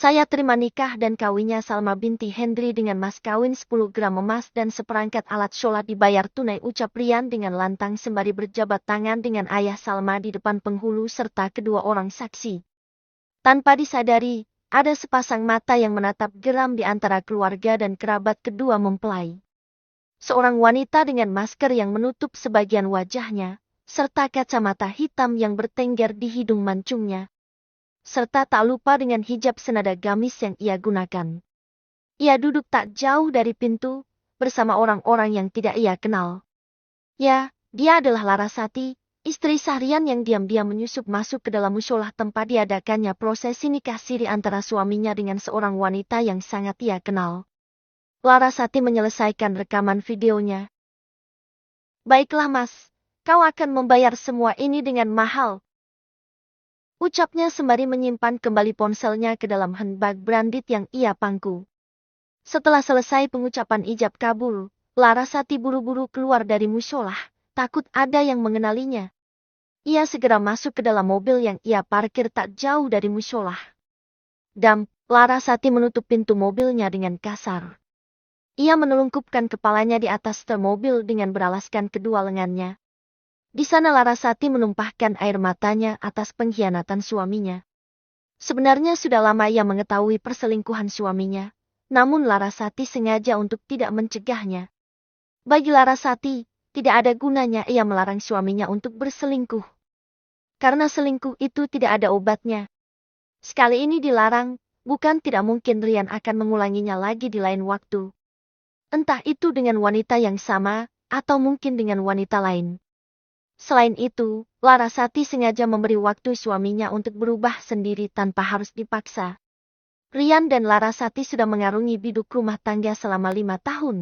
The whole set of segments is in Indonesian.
Saya terima nikah dan kawinnya Salma binti Hendri dengan mas kawin 10 gram emas dan seperangkat alat sholat dibayar tunai, ucap Rian dengan lantang sembari berjabat tangan dengan ayah Salma di depan penghulu serta kedua orang saksi. Tanpa disadari, ada sepasang mata yang menatap geram di antara keluarga dan kerabat kedua mempelai. Seorang wanita dengan masker yang menutup sebagian wajahnya, serta kacamata hitam yang bertengger di hidung mancungnya, serta tak lupa dengan hijab senada gamis yang ia gunakan. Ia duduk tak jauh dari pintu, bersama orang-orang yang tidak ia kenal. Ya, dia adalah Larasati, istri Sahrian yang diam-diam menyusup masuk ke dalam musholah tempat diadakannya prosesi nikah siri antara suaminya dengan seorang wanita yang sangat ia kenal. Larasati menyelesaikan rekaman videonya. Baiklah mas, kau akan membayar semua ini dengan mahal, ucapnya sembari menyimpan kembali ponselnya ke dalam handbag branded yang ia pangku. Setelah selesai pengucapan ijab kabul, Larasati buru-buru keluar dari musholah, takut ada yang mengenalinya. Ia segera masuk ke dalam mobil yang ia parkir tak jauh dari musholah. Larasati menutup pintu mobilnya dengan kasar. Ia menelungkupkan kepalanya di atas setir mobil dengan beralaskan kedua lengannya. Di sana Larasati menumpahkan air matanya atas pengkhianatan suaminya. Sebenarnya sudah lama ia mengetahui perselingkuhan suaminya, namun Larasati sengaja untuk tidak mencegahnya. Bagi Larasati, tidak ada gunanya ia melarang suaminya untuk berselingkuh. Karena selingkuh itu tidak ada obatnya. Sekali ini dilarang, bukan tidak mungkin Rian akan mengulanginya lagi di lain waktu. Entah itu dengan wanita yang sama, atau mungkin dengan wanita lain. Selain itu, Larasati sengaja memberi waktu suaminya untuk berubah sendiri tanpa harus dipaksa. Rian dan Larasati sudah mengarungi biduk rumah tangga selama 5 tahun.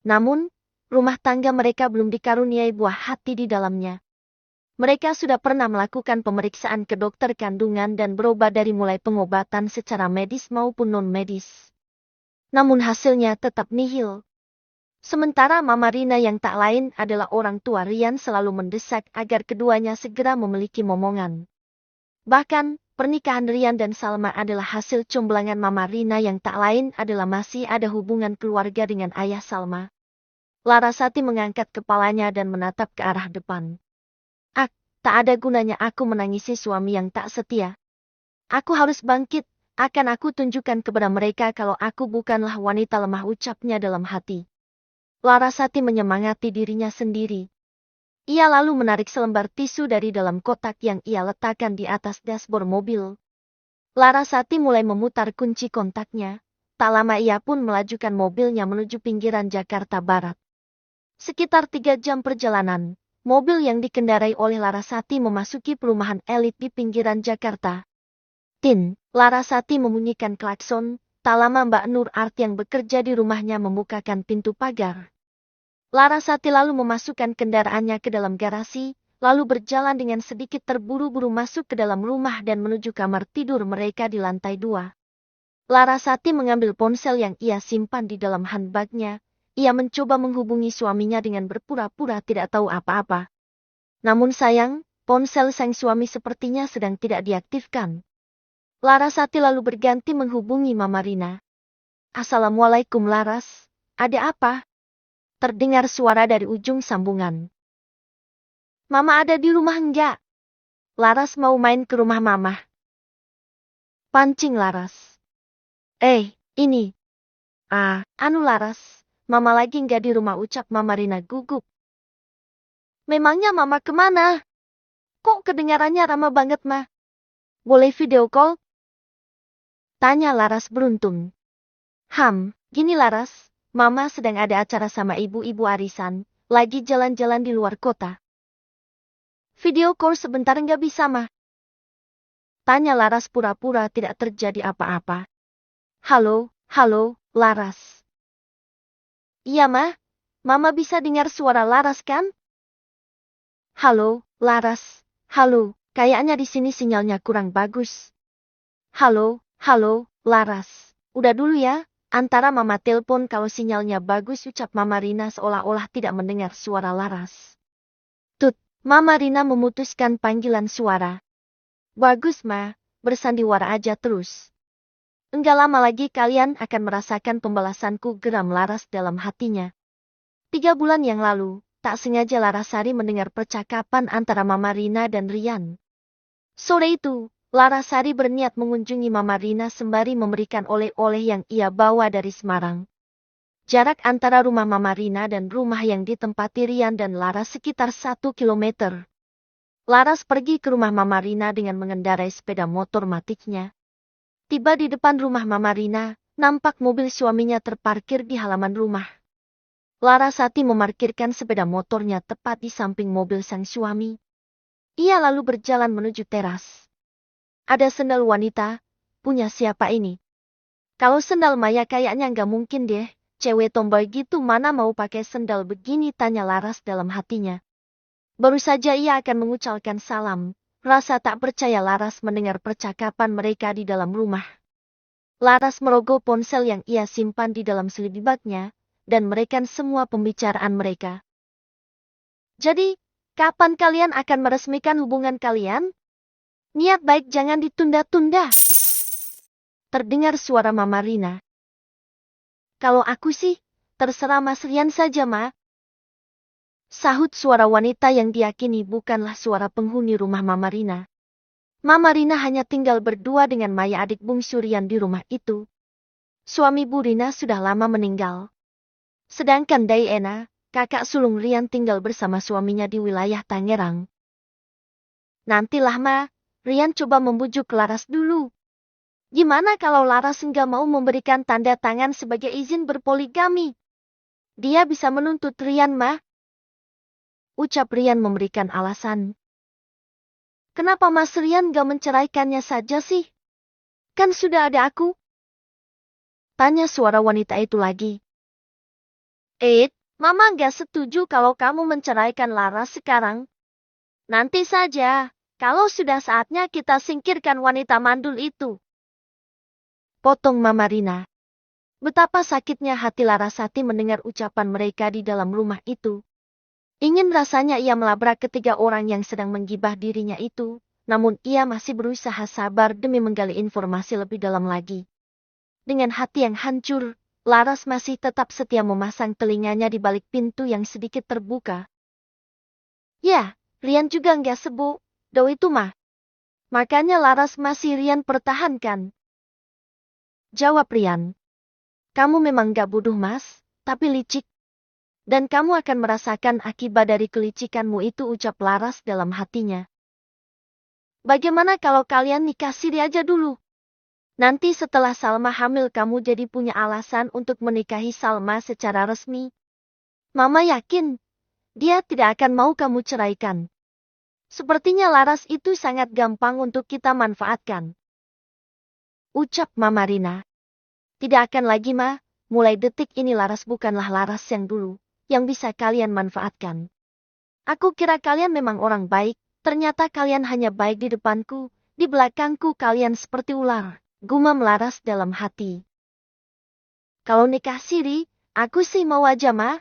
Namun, rumah tangga mereka belum dikaruniai buah hati di dalamnya. Mereka sudah pernah melakukan pemeriksaan ke dokter kandungan dan berobat dari mulai pengobatan secara medis maupun non-medis. Namun hasilnya tetap nihil. Sementara Mama Rina yang tak lain adalah orang tua Rian selalu mendesak agar keduanya segera memiliki momongan. Bahkan, pernikahan Rian dan Salma adalah hasil comblangan Mama Rina yang tak lain adalah masih ada hubungan keluarga dengan ayah Salma. Larasati mengangkat kepalanya dan menatap ke arah depan. Tak ada gunanya aku menangisi suami yang tak setia. Aku harus bangkit, akan aku tunjukkan kepada mereka kalau aku bukanlah wanita lemah, ucapnya dalam hati. Larasati menyemangati dirinya sendiri. Ia lalu menarik selembar tisu dari dalam kotak yang ia letakkan di atas dashboard mobil. Larasati mulai memutar kunci kontaknya. Tak lama ia pun melajukan mobilnya menuju pinggiran Jakarta Barat. Sekitar 3 jam perjalanan, mobil yang dikendarai oleh Larasati memasuki perumahan elit di pinggiran Jakarta. Larasati membunyikan klakson. Tak lama Mbak Nur Art yang bekerja di rumahnya membukakan pintu pagar. Larasati lalu memasukkan kendaraannya ke dalam garasi, lalu berjalan dengan sedikit terburu-buru masuk ke dalam rumah dan menuju kamar tidur mereka di lantai 2. Larasati mengambil ponsel yang ia simpan di dalam handbagnya. Ia mencoba menghubungi suaminya dengan berpura-pura tidak tahu apa-apa. Namun sayang, ponsel sang suami sepertinya sedang tidak diaktifkan. Larasati lalu berganti menghubungi Mama Rina. Assalamualaikum Laras, ada apa? Terdengar suara dari ujung sambungan. Mama ada di rumah enggak? Laras mau main ke rumah Mama. Pancing Laras. Ini. Laras, Mama lagi enggak di rumah, ucap Mama Rina gugup. Memangnya Mama kemana? Kok kedengarannya ramah banget, Ma? Boleh video call? Tanya Laras beruntung. Gini Laras, Mama sedang ada acara sama ibu-ibu arisan, lagi jalan-jalan di luar kota. Video call sebentar nggak bisa, Ma? Tanya Laras pura-pura tidak terjadi apa-apa. Halo, Laras. Iya, Ma. Mama bisa dengar suara Laras kan? Halo, Laras. Halo, kayaknya di sini sinyalnya kurang bagus. Halo, Laras. Udah dulu ya. Antara Mama telepon kalau sinyalnya bagus, ucap Mama Rina seolah-olah tidak mendengar suara Laras. Mama Rina memutuskan panggilan suara. Bagus, Ma, bersandiwara aja terus. Enggak lama lagi kalian akan merasakan pembalasanku, geram Laras dalam hatinya. 3 bulan yang lalu, tak sengaja Larasari mendengar percakapan antara Mama Rina dan Rian. Sore itu, Larasari berniat mengunjungi Mama Rina sembari memberikan oleh-oleh yang ia bawa dari Semarang. Jarak antara rumah Mama Rina dan rumah yang ditempati Rian dan Laras sekitar 1 kilometer. Laras pergi ke rumah Mama Rina dengan mengendarai sepeda motor matiknya. Tiba di depan rumah Mama Rina, nampak mobil suaminya terparkir di halaman rumah. Larasati memarkirkan sepeda motornya tepat di samping mobil sang suami. Ia lalu berjalan menuju teras. Ada sendal wanita, punya siapa ini? Kalau sendal Maya kayaknya nggak mungkin deh, cewek tomboy gitu mana mau pakai sendal begini, tanya Laras dalam hatinya. Baru saja ia akan mengucapkan salam. Rasa tak percaya Laras mendengar percakapan mereka di dalam rumah. Laras merogoh ponsel yang ia simpan di dalam selipbagnya, dan merekam semua pembicaraan mereka. Jadi, kapan kalian akan meresmikan hubungan kalian? Niat baik jangan ditunda-tunda. Terdengar suara Mama Rina. Kalau aku sih, terserah Mas Rian saja, Ma. Sahut suara wanita yang diyakini bukanlah suara penghuni rumah Mama Rina. Mama Rina hanya tinggal berdua dengan Maya, adik bungsu Rian, di rumah itu. Suami Bu Rina sudah lama meninggal. Sedangkan Dayena, kakak sulung Rian, tinggal bersama suaminya di wilayah Tangerang. Nantilah Ma, Rian coba membujuk Laras dulu. Gimana kalau Laras enggak mau memberikan tanda tangan sebagai izin berpoligami? Dia bisa menuntut Rian, Ma. Ucap Rian memberikan alasan. Kenapa Mas Rian gak menceraikannya saja sih? Kan sudah ada aku. Tanya suara wanita itu lagi. Mama gak setuju kalau kamu menceraikan Laras sekarang. Nanti saja, kalau sudah saatnya kita singkirkan wanita mandul itu. Potong Mama Rina. Betapa sakitnya hati Larasati mendengar ucapan mereka di dalam rumah itu. Ingin rasanya ia melabrak ketiga orang yang sedang menggibah dirinya itu, namun ia masih berusaha sabar demi menggali informasi lebih dalam lagi. Dengan hati yang hancur, Laras masih tetap setia memasang telinganya di balik pintu yang sedikit terbuka. Ya, Rian juga nggak sibuk, do itu mah. Makanya Laras masih Rian pertahankan. Jawab Rian. Kamu memang gak bodoh Mas, tapi licik. Dan kamu akan merasakan akibat dari kelicikanmu itu, ucap Laras dalam hatinya. Bagaimana kalau kalian nikah siri aja dulu? Nanti setelah Salma hamil kamu jadi punya alasan untuk menikahi Salma secara resmi. Mama yakin, dia tidak akan mau kamu ceraikan. Sepertinya Laras itu sangat gampang untuk kita manfaatkan. Ucap Mama Rina. Tidak akan lagi Ma, mulai detik ini Laras bukanlah Laras yang dulu, yang bisa kalian manfaatkan. Aku kira kalian memang orang baik, ternyata kalian hanya baik di depanku, di belakangku kalian seperti ular, gumam Laras dalam hati. Kalau nikah siri, aku sih mau aja Ma.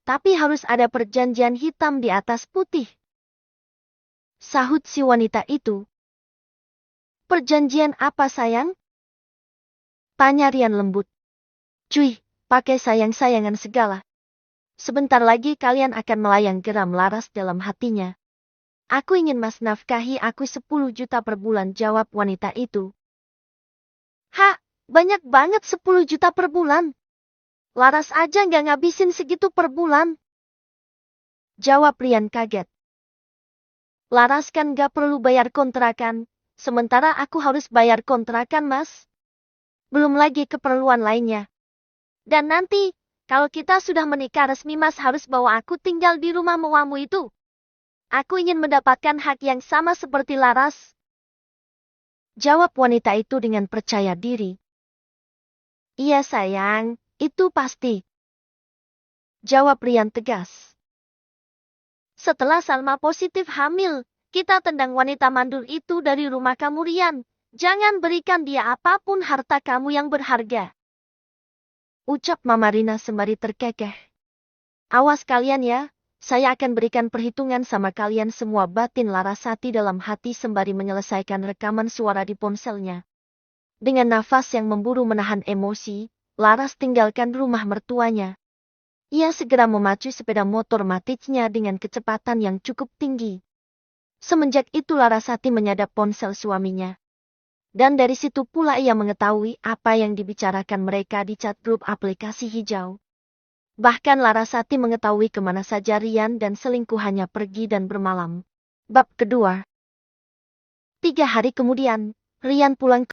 Tapi harus ada perjanjian hitam di atas putih. Sahut si wanita itu. Perjanjian apa sayang? Tanya Rian lembut. Cuy, pakai sayang-sayangan segala. Sebentar lagi kalian akan melayang, geram Laras dalam hatinya. Aku ingin Mas nafkahi aku 10 juta per bulan, jawab wanita itu. Hah, banyak banget 10 juta per bulan. Laras aja nggak ngabisin segitu per bulan. Jawab Rian kaget. Laras kan gak perlu bayar kontrakan, sementara aku harus bayar kontrakan Mas. Belum lagi keperluan lainnya. Dan nanti, kalau kita sudah menikah resmi Mas harus bawa aku tinggal di rumah mewamu itu. Aku ingin mendapatkan hak yang sama seperti Laras. Jawab wanita itu dengan percaya diri. Iya sayang, itu pasti. Jawab Rian tegas. Setelah Salma positif hamil, kita tendang wanita mandul itu dari rumah kamu Rian. Jangan berikan dia apapun harta kamu yang berharga. Ucap Mama Rina sembari terkekeh. Awas kalian ya, saya akan berikan perhitungan sama kalian semua, batin Larasati dalam hati sembari menyelesaikan rekaman suara di ponselnya. Dengan nafas yang memburu menahan emosi, Laras tinggalkan rumah mertuanya. Ia segera memacu sepeda motor Maticnya dengan kecepatan yang cukup tinggi. Semenjak itu Larasati menyadap ponsel suaminya. Dan dari situ pula ia mengetahui apa yang dibicarakan mereka di chat grup aplikasi hijau. Bahkan Larasati mengetahui kemana saja Rian dan selingkuhannya pergi dan bermalam. Bab kedua. 3 hari kemudian, Rian pulang